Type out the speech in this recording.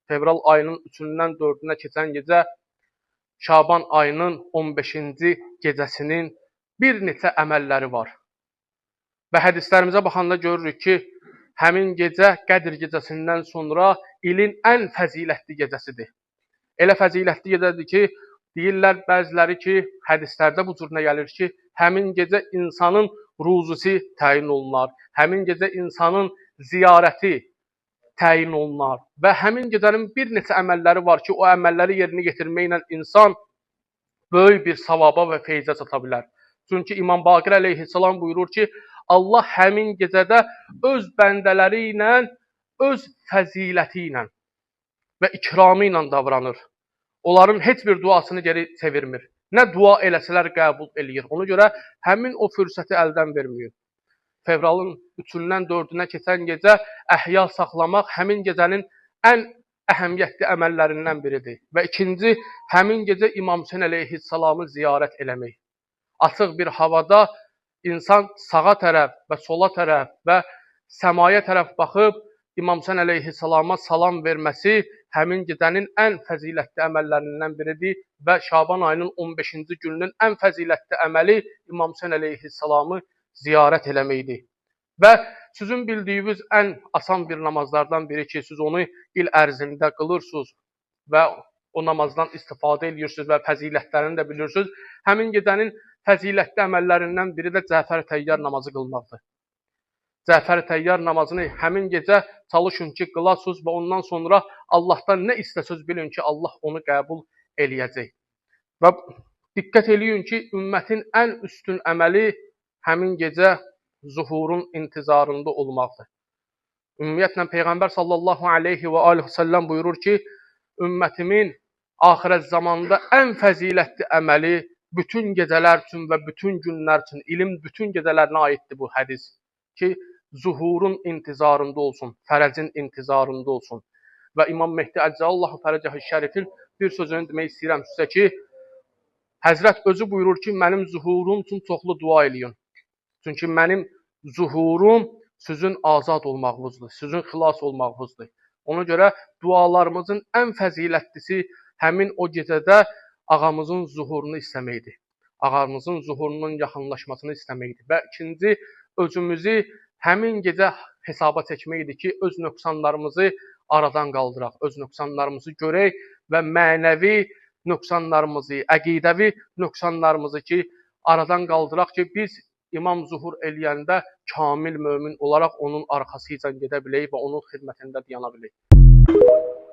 fevral ayının 3-dən 4-ünə keçən gecə Şaban ayının 15-ci gecəsinin bir neçə əməlləri var. Və hədislərimizə baxanda görürük ki, həmin gecə Qədr gecəsindən sonra ilin ən fəzilətli gecəsidir. Elə fəzilətli gecədir ki, deyirlər bəziləri ki, hədislərdə bu cür nə gəlir ki, həmin gecə insanın ruzusi təyin olunar, həmin gecə insanın ziyarəti təyin olunar və həmin gecənin bir neçə əməlləri var ki, o əməlləri yerinə yetirməklə insan böyük bir savaba və feyzə çata bilər. Çünki İmam Baqir əleyhissalam buyurur ki, Allah həmin gecədə öz bəndələri ilə, öz fəziləti ilə və ikramı ilə davranır. Onların heç bir duasını geri çevirmir. Nə dua eləsələr qəbul eləyir. Ona görə həmin o fürsəti əldən vermiyor. Fevralın 3-dən 4-ünə keçən gecə əhya saxlamaq həmin gecənin ən əhəmiyyətli əməllərindən biridir. Və ikinci, həmin gecə İmam Hüseyn əleyhissalamı ziyarət eləmək. Açıq bir havada insan sağa tərəf və sola tərəf və səmaya tərəf baxıb İmam Hüseyn əleyhissalama salam verməsi həmin gecənin ən fəzilətli əməllərindən biridir və Şaban ayının 15-ci gününün ən fəzilətli əməli İmam Hüseyn əleyhissalamı ziyarət eləməkdir. Və sizin bildiyiniz ən asan bir namazlardan biri ki, siz onu il ərzində qılırsınız və o namazdan istifadə edirsiniz və fəzilətlərini də bilirsiniz. Həmin gecənin fəzilətli əməllərindən biri də Cəfər-i Təyyar namazı qılmaqdır. Cəfər-i Təyyar namazını həmin gecə çalışın ki, qılasınız və ondan sonra Allahdan nə istəsiniz bilin ki, Allah onu qəbul eləyəcək. Və diqqət eləyin ki, ümmətin ən üstün əməli həmin gecə zuhurun intizarında olmaqdır. Ümumiyyətlə, Peyğəmbər sallallahu aleyhi və aleyhi səlləm buyurur ki, ümmətimin axirət zamanda ən fəzilətli əməli bütün gecələr üçün və bütün günlər üçün, ilin bütün gecələrinə aiddir bu hədis ki, zuhurun intizarında olsun, fərəcin intizarında olsun. Və İmam Mehdi Əcəlallahu Fərəcəh-i Şərifin bir sözünü demək istəyirəm sizə ki, Həzrət özü buyurur ki, mənim zuhurum üçün çoxlu dua eləyin. Çünki mənim zuhurum sizin azad olmağınızdır, sizin xilas olmağınızdır. Ona görə dualarımızın ən fəzilətlisi həmin o gecədə ağamızın zuhurunu istəməkdir. Ağamızın zuhurunun yaxınlaşmasını istəməkdir. Və ikinci, özümüzü həmin gecə hesaba çəkməkdir ki, öz nöqsanlarımızı aradan qaldıraq, öz nöqsanlarımızı görək və mənəvi nöqsanlarımızı, əqidəvi nöqsanlarımızı ki, aradan qaldıraq ki, biz İmam zuhur eləyəndə kamil mömin olaraq onun arxası ilə gedə bilək və onun xidmətində dayana bilək.